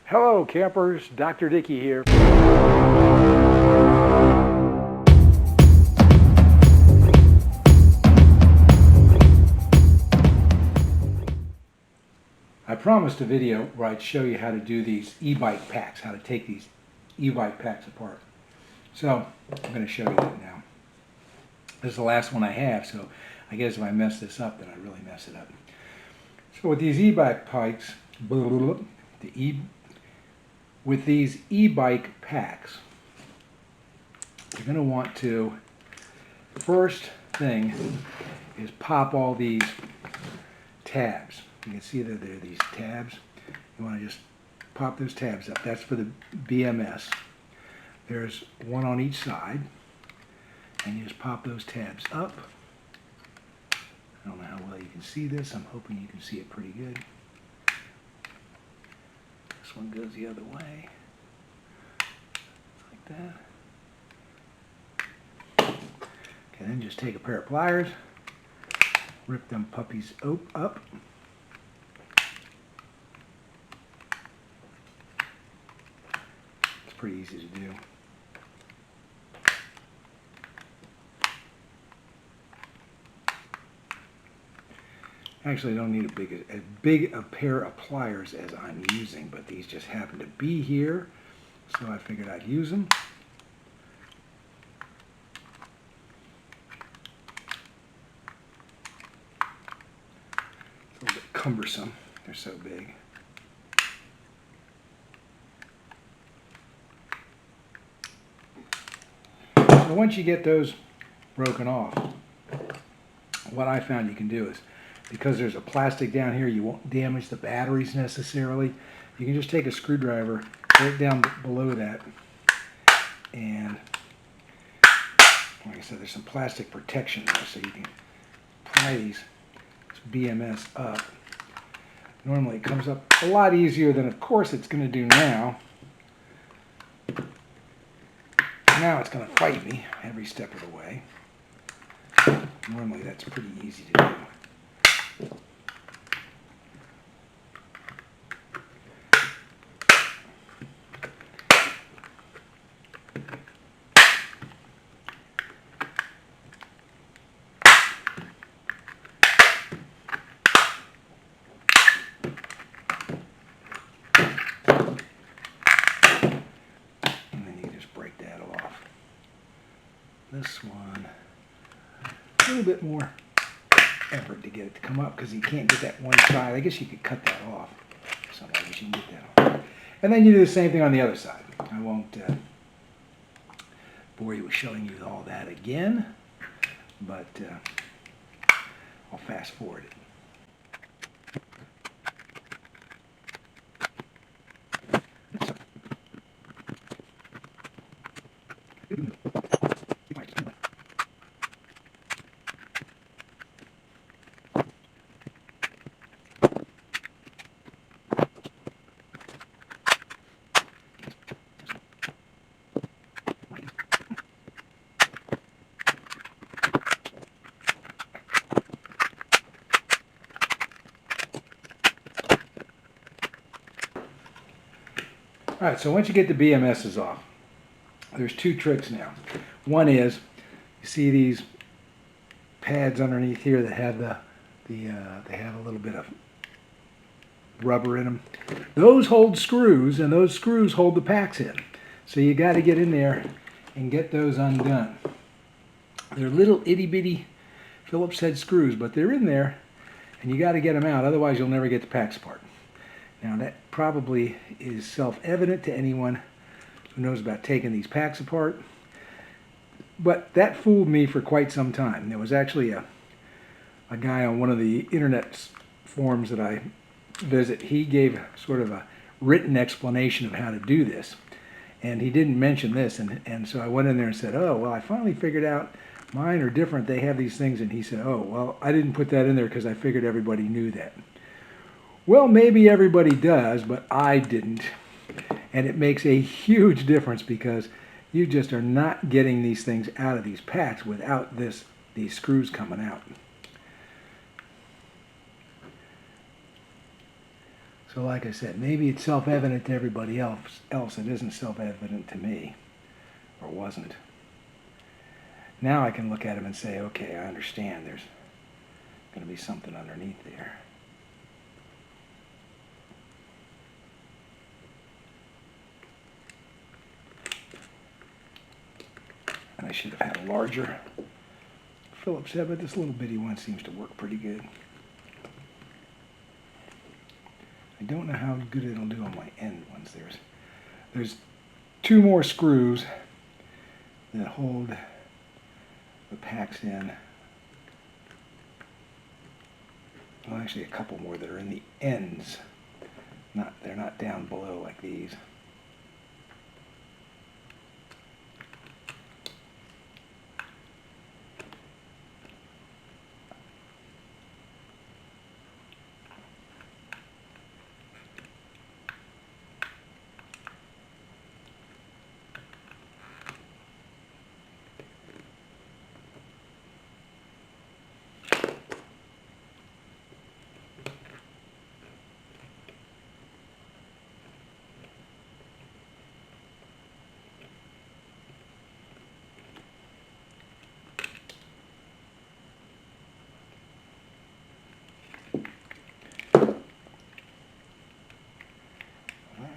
Hello campers, Dr. Dickey here. I promised a video where I'd show you how to do these e-bike packs, how to take these e-bike packs apart. So I'm going to show you that now. This is the last one I have, so I guess if I mess this up, then I really mess it up. So with these e-bike pikes, with these e-bike packs, you're going to want to, first thing is pop all these tabs. You can see that there are these tabs. You want to just pop those tabs up. That's for the BMS. There's one on each side, and you just pop those tabs up. I don't know how well you can see this. I'm hoping you can see it pretty good. This one goes the other way, like that. Okay, then just take a pair of pliers, rip them puppies up. It's pretty easy to do. Actually, I don't need as big a pair of pliers as I'm using, but these just happen to be here, so I figured I'd use them. It's a little bit cumbersome. They're so big. So once you get those broken off, what I found you can do is, because there's a plastic down here, you won't damage the batteries necessarily. You can just take a screwdriver right down below that, and like I said, there's some plastic protection there, so you can pry this BMS up. Normally it comes up a lot easier than, of course, it's going to do now. Now it's going to fight me every step of the way. Normally that's pretty easy to do. And then you just break that off. This one, a little bit more effort to get it to come up because you can't get that one side. I guess you could cut that off. So I guess you can get that off. And then you do the same thing on the other side. I won't bore you with showing you all that again, but I'll fast forward it. All right, so once you get the BMSs off, there's two tricks now. One is, you see these pads underneath here that have they have a little bit of rubber in them. Those hold screws, and those screws hold the packs in. So you got to get in there and get those undone. They're little itty bitty Phillips head screws, but they're in there, and you got to get them out. Otherwise, you'll never get the packs apart. Now that probably is self-evident to anyone who knows about taking these packs apart, but that fooled me for quite some time. There was actually a guy on one of the internet forums that I visit. He gave sort of a written explanation of how to do this, and he didn't mention this, and so I went in there and said, oh, well, I finally figured out mine are different. They have these things, and he said, oh, well, I didn't put that in there because I figured everybody knew that. Well, maybe everybody does, but I didn't. And it makes a huge difference because you just are not getting these things out of these packs without these screws coming out. So like I said, maybe it's self-evident to everybody else. It isn't self-evident to me, or wasn't. Now I can look at them and say, okay, I understand there's going to be something underneath there. And I should have had a larger Phillips head, but this little bitty one seems to work pretty good. I don't know how good it'll do on my end ones. There's 2 more screws that hold the packs in. Well, actually a couple more that are in the ends. They're not down below like these.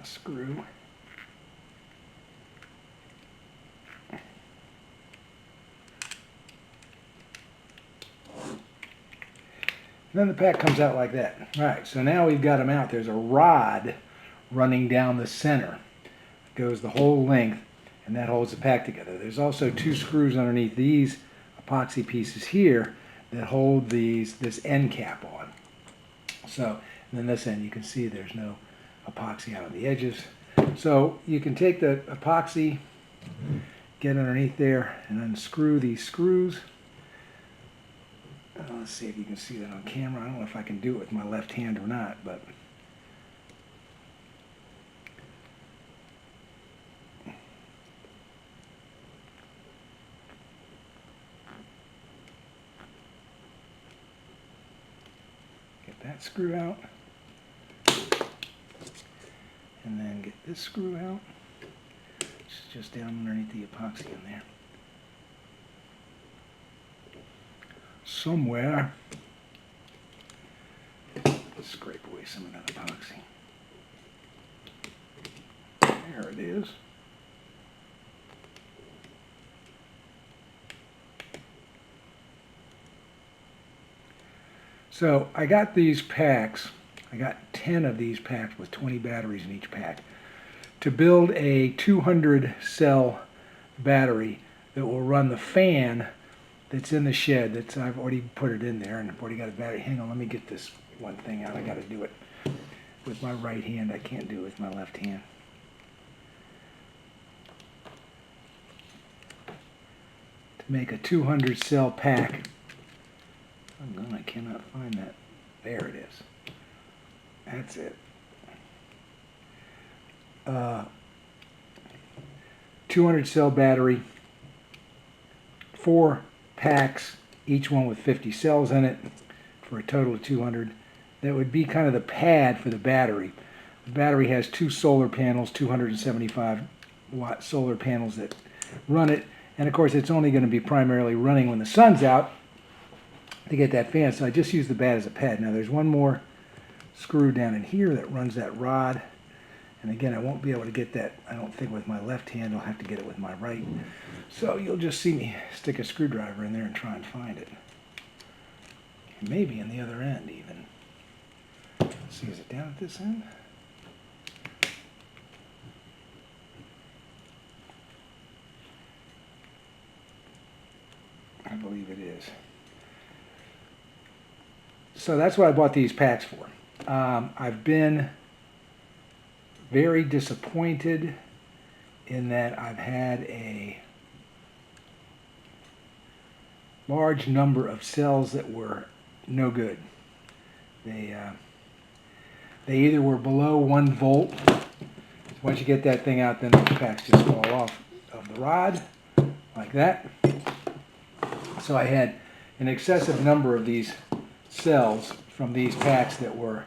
Screw. Then the pack comes out like that. All right, so now we've got them out. There's a rod running down the center. It goes the whole length, and that holds the pack together. There's also 2 screws underneath these epoxy pieces here that hold this end cap on. So, and then this end, you can see there's no epoxy out on the edges. So you can take the epoxy, get underneath there, and unscrew these screws. Let's see if you can see that on camera. I don't know if I can do it with my left hand or not, but get that screw out. And then get this screw out. It's just down underneath the epoxy in there. Somewhere. Let's scrape away some of that epoxy. There it is. So I got these packs. I got 10 of these packs with 20 batteries in each pack to build a 200 cell battery that will run the fan that's in the shed. I've already put it in there and I've already got a battery. Hang on, let me get this one thing out. I got to do it with my right hand. I can't do it with my left hand. To make a 200 cell pack. Oh no, I cannot find that. There it is. That's it. 200 cell battery, 4 packs, each one with 50 cells in it, for a total of 200. That would be kind of the pad for the battery. The battery has 2 solar panels, 275 watt solar panels that run it, and of course it's only going to be primarily running when the sun's out to get that fan, so I just use the bat as a pad. Now there's one more screw down in here that runs that rod, and again I won't be able to get that, I don't think, with my left hand. I'll have to get it with my right, so you'll just see me stick a screwdriver in there and try and find it. Maybe in the other end even. Let's see, is it down at this end? I believe it is. So that's what I bought these packs for. I've been very disappointed in that I've had a large number of cells that were no good. They either were below 1 volt. Once you get that thing out, then the packs just fall off of the rod like that. So I had an excessive number of these cells from these packs that were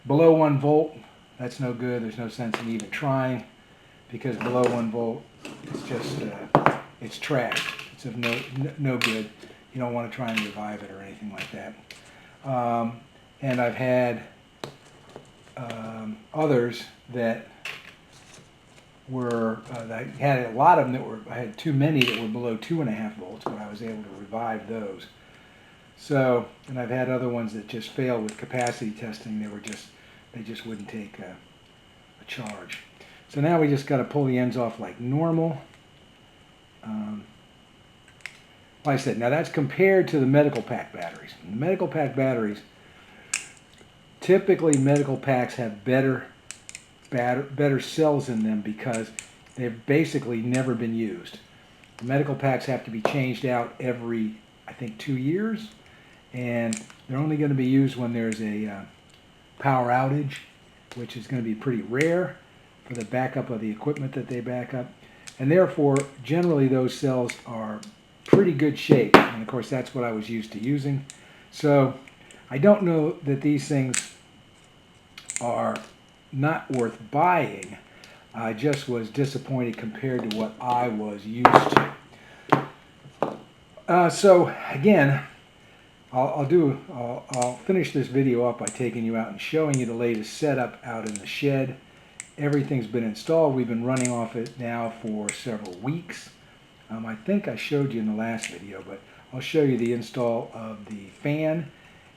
Below 1 volt, that's no good. There's no sense in even trying, because below 1 volt, it's just, it's trash. It's of no good. You don't want to try and revive it or anything like that. And I've had others that were, I had a lot of them that were, I had too many that were below 2.5 volts, but I was able to revive those. So, and I've had other ones that just failed with capacity testing. They just wouldn't take a charge. So now we just got to pull the ends off like normal. Like I said, now that's compared to the medical pack batteries. The medical pack batteries, typically medical packs have better cells in them because they've basically never been used. The medical packs have to be changed out every, I think, 2 years, and they're only going to be used when there's a power outage, which is going to be pretty rare for the backup of the equipment that they back up. And therefore, generally those cells are pretty good shape, and of course that's what I was used to using. So I don't know that these things are not worth buying. I just was disappointed compared to what I was used to. So again, I'll finish this video up by taking you out and showing you the latest setup out in the shed. Everything's been installed. We've been running off it now for several weeks. I think I showed you in the last video, but I'll show you the install of the fan.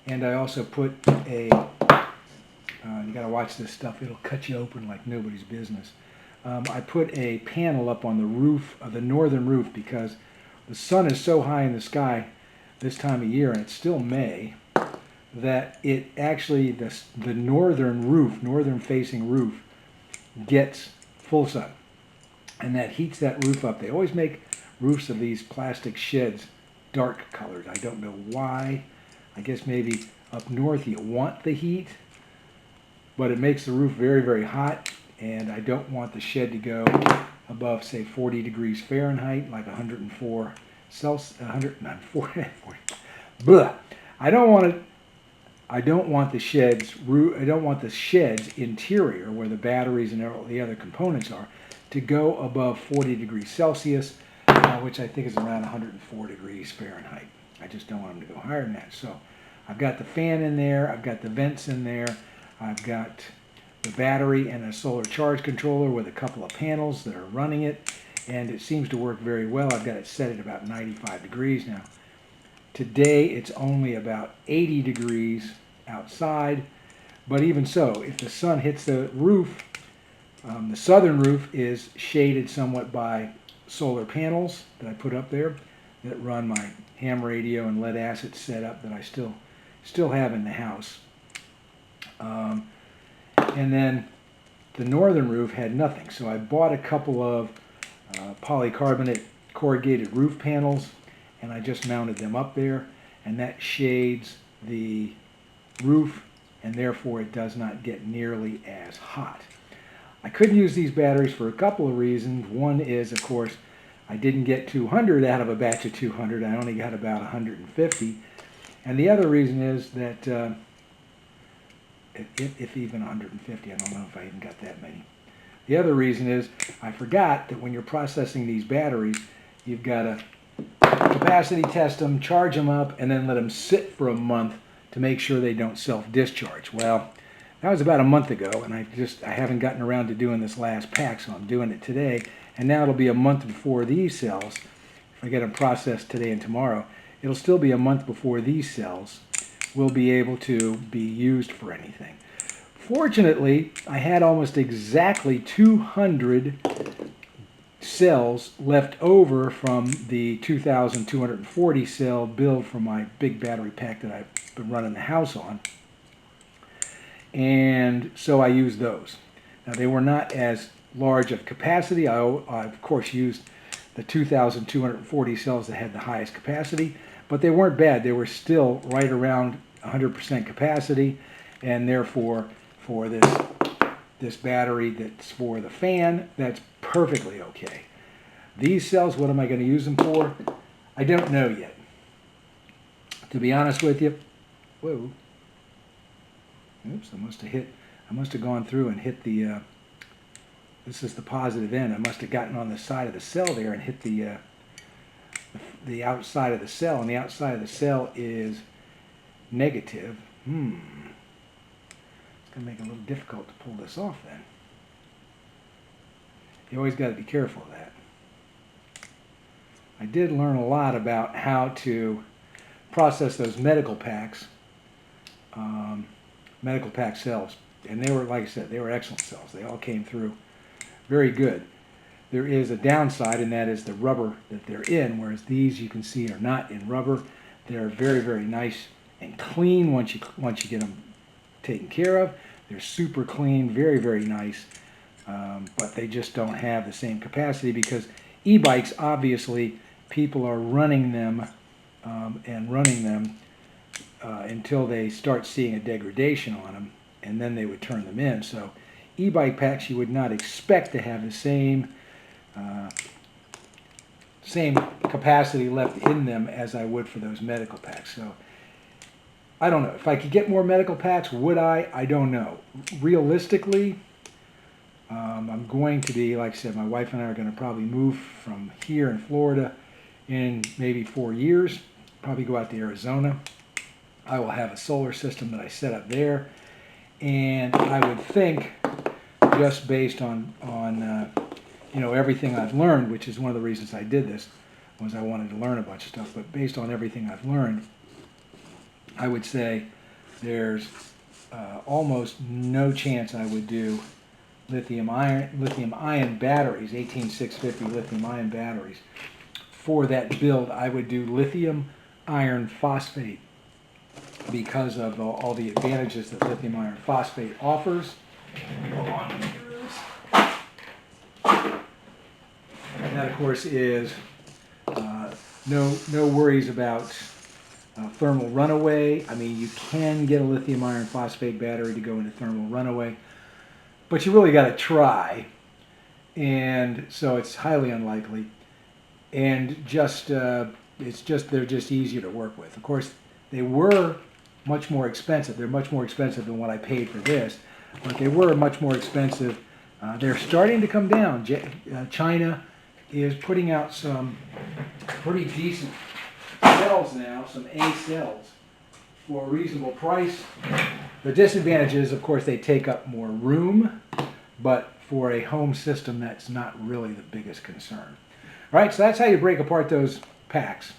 And I also put a, you gotta watch this stuff, it'll cut you open like nobody's business. I put a panel up on the roof, of the northern roof, because the sun is so high in the sky this time of year, and it's still May, that it actually, the northern roof, northern facing roof, gets full sun. And that heats that roof up. They always make roofs of these plastic sheds dark colored. I don't know why. I guess maybe up north you want the heat, but it makes the roof very, very hot, and I don't want the shed to go above, say, 40 degrees Fahrenheit, like 104 Celsius, 140. Blah. I don't want the shed's roof. I don't want the shed's interior, where the batteries and all the other components are, to go above 40 degrees Celsius, which I think is around 104 degrees Fahrenheit. I just don't want them to go higher than that. So I've got the fan in there, I've got the vents in there, I've got the battery and a solar charge controller with a couple of panels that are running it, and it seems to work very well. I've got it set at about 95 degrees now. Today it's only about 80 degrees outside, but even so, if the sun hits the roof, the southern roof is shaded somewhat by solar panels that I put up there that run my ham radio and lead acid setup that I still have in the house. And then the northern roof had nothing, so I bought a couple of polycarbonate corrugated roof panels, and I just mounted them up there, and that shades the roof, and therefore it does not get nearly as hot. I could use these batteries for a couple of reasons. One is, of course, I didn't get 200 out of a batch of 200. I only got about 150. And the other reason is that, if even 150, I don't know if I even got that many. The other reason is I forgot that when you're processing these batteries, you've got to capacity test them, charge them up, and then let them sit for a month to make sure they don't self-discharge. Well, that was about a month ago, and I haven't gotten around to doing this last pack, so I'm doing it today. And now it'll be a month before these cells, if I get them processed today and tomorrow, it'll still be a month before these cells will be able to be used for anything. Fortunately, I had almost exactly 200 cells left over from the 2,240 cell build from my big battery pack that I've been running the house on. And so I used those. Now, they were not as large of capacity. I of course used the 2,240 cells that had the highest capacity, but they weren't bad. They were still right around 100% capacity, and therefore for this battery that's for the fan, that's perfectly okay. These cells, what am I going to use them for? I don't know yet. To be honest with you, whoa. Oops, I must have gone through and hit the, this is the positive end. I must have gotten on the side of the cell there and hit the outside of the cell, and the outside of the cell is negative. It's going to make it a little difficult to pull this off then. You always got to be careful of that. I did learn a lot about how to process those medical pack cells, and they were, like I said, they were excellent cells. They all came through very good. There is a downside, and that is the rubber that they're in, whereas these, you can see, are not in rubber. They're very, very nice and clean once you get them taken care of. They're super clean, very, very nice, but they just don't have the same capacity because e-bikes, obviously, people are running them until they start seeing a degradation on them, and then they would turn them in. So e-bike packs, you would not expect to have the same capacity left in them as I would for those medical packs. So I don't know. If I could get more medical packs, would I? I don't know. Realistically, I'm going to be, like I said, my wife and I are going to probably move from here in Florida in maybe 4 years, probably go out to Arizona. I will have a solar system that I set up there, and I would think, just based on everything I've learned, which is one of the reasons I did this, was I wanted to learn a bunch of stuff, but based on everything I've learned, I would say there's almost no chance I would do lithium ion batteries, 18650 lithium ion batteries. For that build, I would do lithium iron phosphate because of all the advantages that lithium iron phosphate offers. And that, of course, is no worries about thermal runaway. I mean, you can get a lithium iron phosphate battery to go into thermal runaway, but you really got to try, and so it's highly unlikely. And they're just easier to work with. Of course, they were much more expensive. They're much more expensive than what I paid for this, but they were much more expensive. They're starting to come down. China is putting out some pretty decent cells now, some A cells, for a reasonable price. The disadvantage is, of course, they take up more room, but for a home system, that's not really the biggest concern. All right, so that's how you break apart those packs.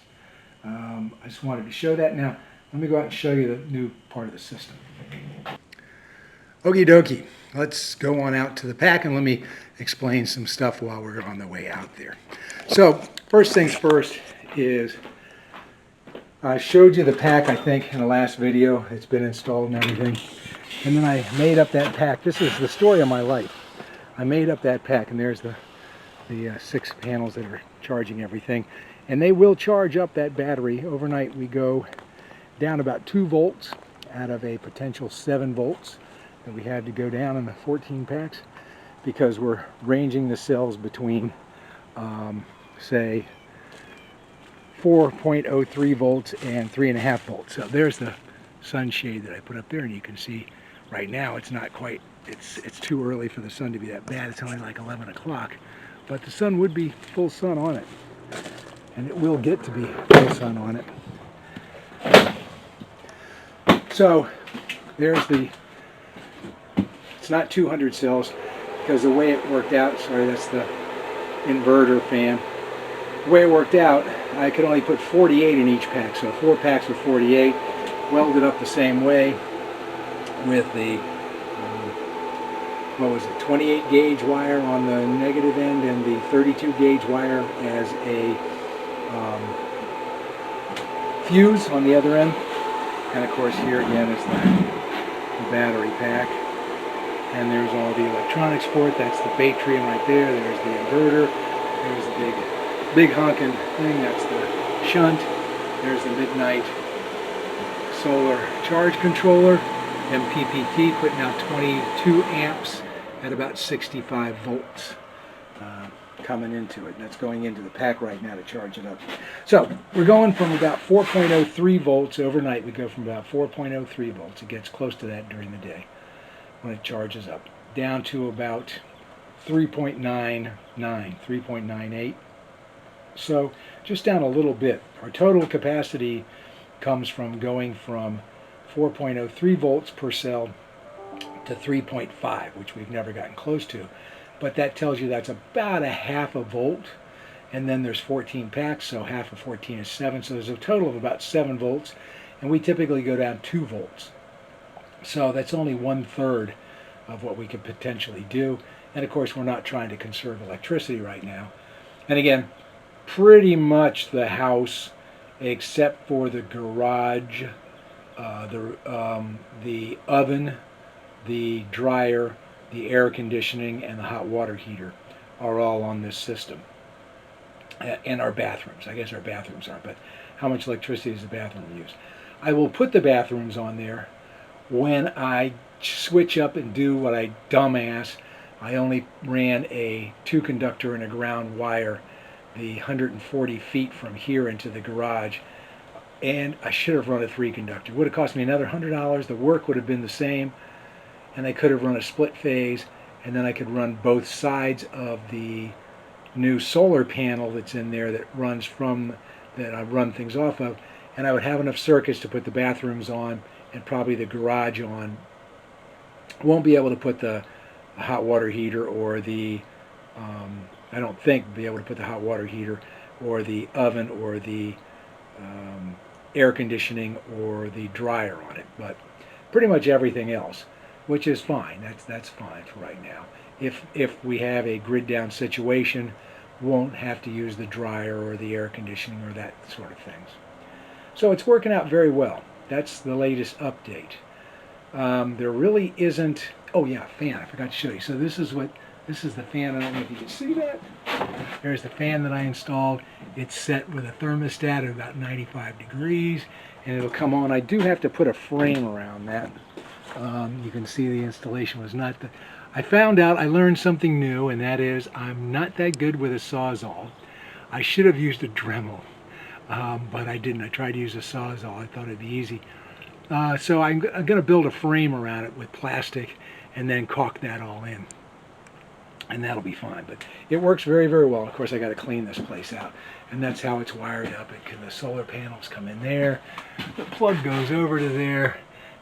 I just wanted to show that. Now, let me go out and show you the new part of the system. Okie dokie, let's go on out to the pack and let me explain some stuff while we're on the way out there. So, first things first is, I showed you the pack, I think, in the last video. It's been installed and everything. And then I made up that pack. This is the story of my life. I made up that pack, and there's the 6 panels that are charging everything. And they will charge up that battery. Overnight we go down about 2 volts out of a potential 7 volts that we had to go down in the 14 packs, because we're ranging the cells between, say, 4.03 volts and 3.5 volts. So there's the sunshade that I put up there, and you can see right now it's not quite, it's too early for the sun to be that bad. It's only like 11 o'clock, but the sun would be full sun on it, and it will get to be full sun on it. So there's it's not 200 cells, because the way it worked out, sorry, that's the inverter fan. The way it worked out, I could only put 48 in each pack, so 4 packs with 48, welded up the same way with the, 28 gauge wire on the negative end and the 32 gauge wire as a fuse on the other end. And of course here again is the battery pack. And there's all the electronics for it. That's the Batrium right there. There's the inverter. There's the big honking thing. That's the shunt. There's the Midnight solar charge controller. MPPT putting out 22 amps at about 65 volts. coming into it. That's going into the pack right now to charge it up. So we're going from about 4.03 volts overnight. We go from about 4.03 volts. It gets close to that during the day when it charges up, down to about 3.99, 3.98. So just down a little bit. Our total capacity comes from going from 4.03 volts per cell to 3.5, which we've never gotten close to. But that tells you that's about a half a volt. And then there's 14 packs, so half of 14 is 7. So there's a total of about 7 volts. And we typically go down 2 volts. So that's only 1/3 of what we could potentially do. And of course, we're not trying to conserve electricity right now. And again, pretty much the house, except for the garage, the oven, the dryer, the air conditioning, and the hot water heater are all on this system. And our bathrooms. I guess our bathrooms aren't, but how much electricity does the bathroom use? I will put the bathrooms on there when I switch up and do what I dumbass. I only ran a 2-conductor and a ground wire the 140 feet from here into the garage, and I should have run a 3-conductor. It would have cost me another $100. The work would have been the same, and I could have run a split phase, and then I could run both sides of the new solar panel that's in there that runs from, that I run things off of, and I would have enough circuits to put the bathrooms on and probably the garage on. Won't be able to put the hot water heater or the, I don't think be able to put the hot water heater or the oven or the air conditioning or the dryer on it, but pretty much everything else, which is fine. That's fine for right now. If we have a grid down situation, won't have to use the dryer or the air conditioning or that sort of things. So it's working out very well. That's the latest update. There really isn't. Oh yeah, fan. I forgot to show you. So this is the fan. I don't know if you can see that. There's the fan that I installed. It's set with a thermostat of about 95 degrees, and it'll come on. I do have to put a frame around that. You can see the installation was not the. I found out, I learned something new, and that is I'm not that good with a Sawzall. I should have used a Dremel, but I didn't. I tried to use a Sawzall. I thought it'd be easy. So I'm going to build a frame around it with plastic and then caulk that all in. And that'll be fine. But it works very, very well. Of course, I got to clean this place out. And that's how it's wired up. The solar panels come in there. The plug goes over to there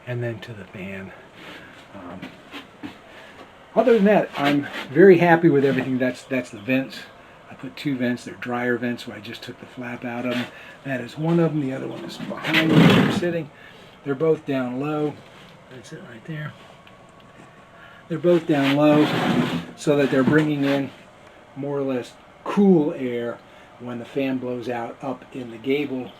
and then to the fan. Other than that, I'm very happy with everything. That's the vents. I put 2 vents. They're dryer vents where I just took the flap out of them. That is one of them. The other one is behind me where I'm sitting. They're both down low. That's it right there. They're both down low so that they're bringing in more or less cool air when the fan blows out up in the gable.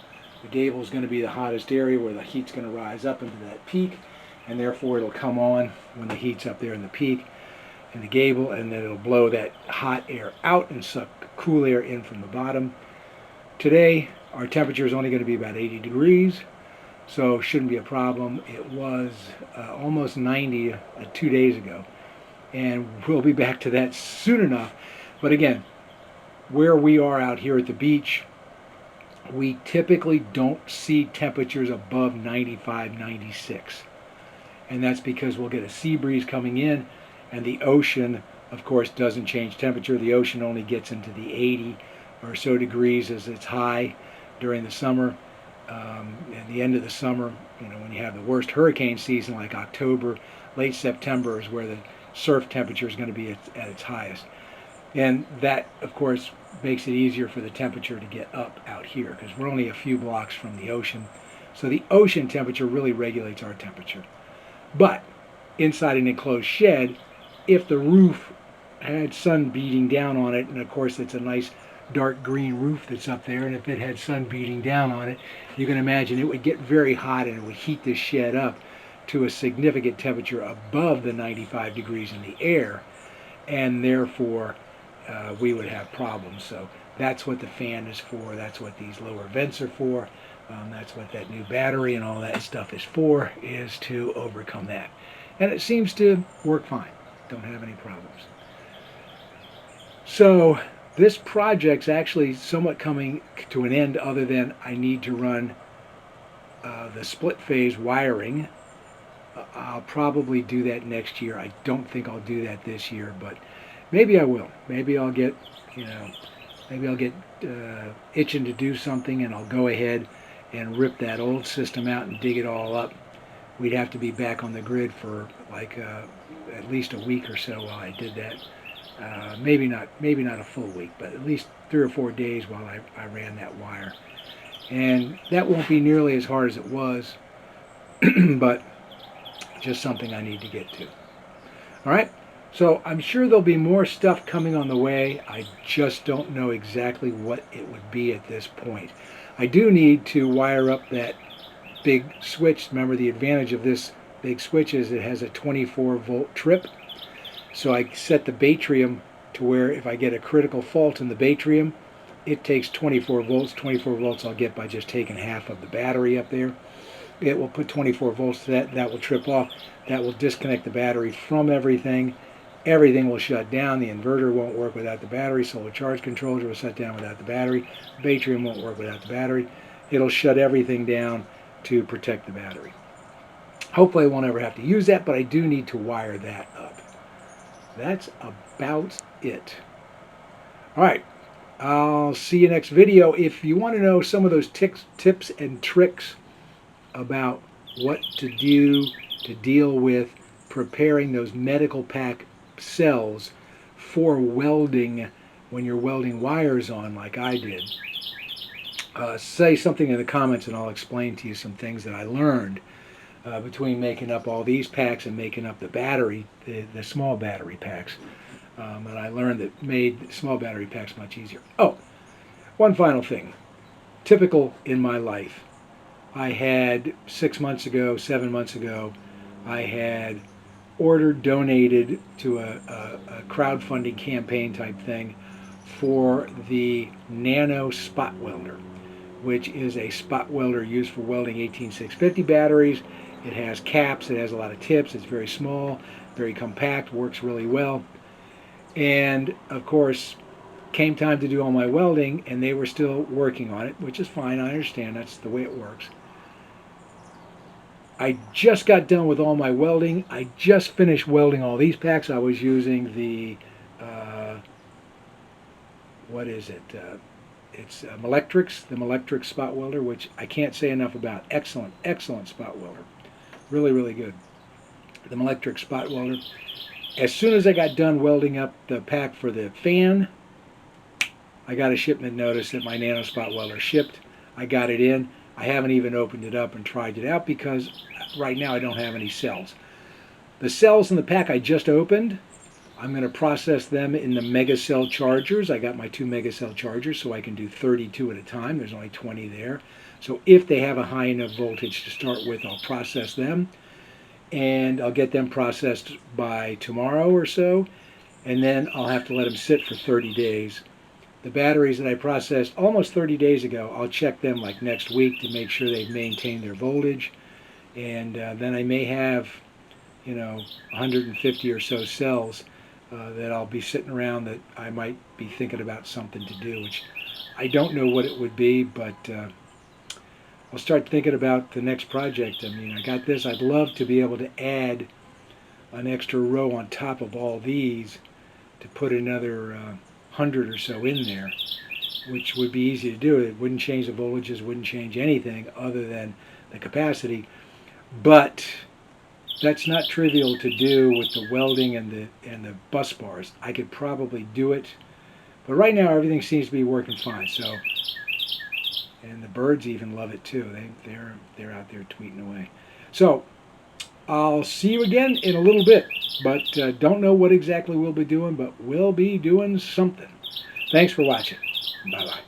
The gable is going to be the hottest area where the heat's going to rise up into that peak, and therefore it'll come on when the heat's up there in the peak in the gable, and then it'll blow that hot air out and suck cool air in from the bottom. Today our temperature is only going to be about 80 degrees. So shouldn't be a problem. It was almost 90 2 days ago, and we'll be back to that soon enough. But again, where we are out here at the beach, we typically don't see temperatures above 95, 96. And that's because we'll get a sea breeze coming in, and the ocean, of course, doesn't change temperature. The ocean only gets into the 80 or so degrees as it's high during the summer. At the end of the summer, when you have the worst hurricane season like October, late September is where the surf temperature is going to be at its highest. And that, of course, makes it easier for the temperature to get up out here because we're only a few blocks from the ocean. So the ocean temperature really regulates our temperature. But inside an enclosed shed, if the roof had sun beating down on it, and of course it's a nice dark green roof that's up there, and if it had sun beating down on it, you can imagine it would get very hot and it would heat this shed up to a significant temperature above the 95 degrees in the air, and therefore we would have problems. So that's what the fan is for. That's what these lower vents are for. That's what that new battery and all that stuff is for, is to overcome that. And it seems to work fine. Don't have any problems. So This project's actually somewhat coming to an end, other than I need to run the split phase wiring. I'll probably do that next year. I don't think I'll do that this year, but maybe I will. Maybe I'll get, you know, maybe I'll get itching to do something, and I'll go ahead and rip that old system out and dig it all up. We'd have to be back on the grid for like at least a week or so while I did that. Maybe not a full week, but at least 3 or 4 days while I ran that wire. And that won't be nearly as hard as it was, but just something I need to get to. All right, so I'm sure there'll be more stuff coming on the way. I just don't know exactly what it would be at this point. I do need to wire up that big switch. Remember, the advantage of this big switch is it has a 24-volt trip. So I set the Batrium to where if I get a critical fault in the Batrium, it takes 24 volts. 24 volts I'll get by just taking half of the battery up there. It will put 24 volts to that. That will trip off. That will disconnect the battery from everything. Everything will shut down. The inverter won't work without the battery. Solar charge controller will shut down without the battery. Batrium won't work without the battery. It'll shut everything down to protect the battery. Hopefully I won't ever have to use that, but I do need to wire that up. That's about it. All right. I'll see you next video. If you want to know some of those tips and tricks about what to do to deal with preparing those medical pack cells for welding when you're welding wires on like I did, say something in the comments and I'll explain to you some things that I learned between making up all these packs and making up the battery, the small battery packs. And I learned that made small battery packs much easier. Oh, one final thing. Typical in my life. I had 7 months ago, I had donated to a crowdfunding campaign type thing for the Nano Spot Welder, which is a spot welder used for welding 18650 batteries. It has caps, it has a lot of tips, it's very small, very compact, works really well. And of course, came time to do all my welding and they were still working on it, which is fine, I understand, that's the way it works. I just got done with all my welding. I just finished welding all these packs. I was using the, what is it? It's Melectrix, the Melectrix spot welder, which I can't say enough about. Excellent, excellent spot welder. Really, really good. The Melectrix spot welder. As soon as I got done welding up the pack for the fan, I got a shipment notice that my Nano Spot Welder shipped. I got it in. I haven't even opened it up and tried it out because right now I don't have any cells. The cells in the pack I just opened, I'm going to process them in the mega cell chargers. I got my 2 mega cell chargers so I can do 32 at a time. There's only 20 there. So if they have a high enough voltage to start with, I'll process them. And I'll get them processed by tomorrow or so. And then I'll have to let them sit for 30 days. The batteries that I processed almost 30 days ago, I'll check them like next week to make sure they've maintained their voltage. And then I may have, 150 or so cells that I'll be sitting around that I might be thinking about something to do, which I don't know what it would be, but I'll start thinking about the next project. I mean, I got this. I'd love to be able to add an extra row on top of all these to put another 100 or so in there, which would be easy to do. It wouldn't change the voltages, wouldn't change anything other than the capacity. But that's not trivial to do with the welding and the bus bars. I could probably do it, but right now everything seems to be working fine. So, and the birds even love it too. They're out there tweeting away. So I'll see you again in a little bit, but don't know what exactly we'll be doing, but we'll be doing something. Thanks for watching. Bye-bye.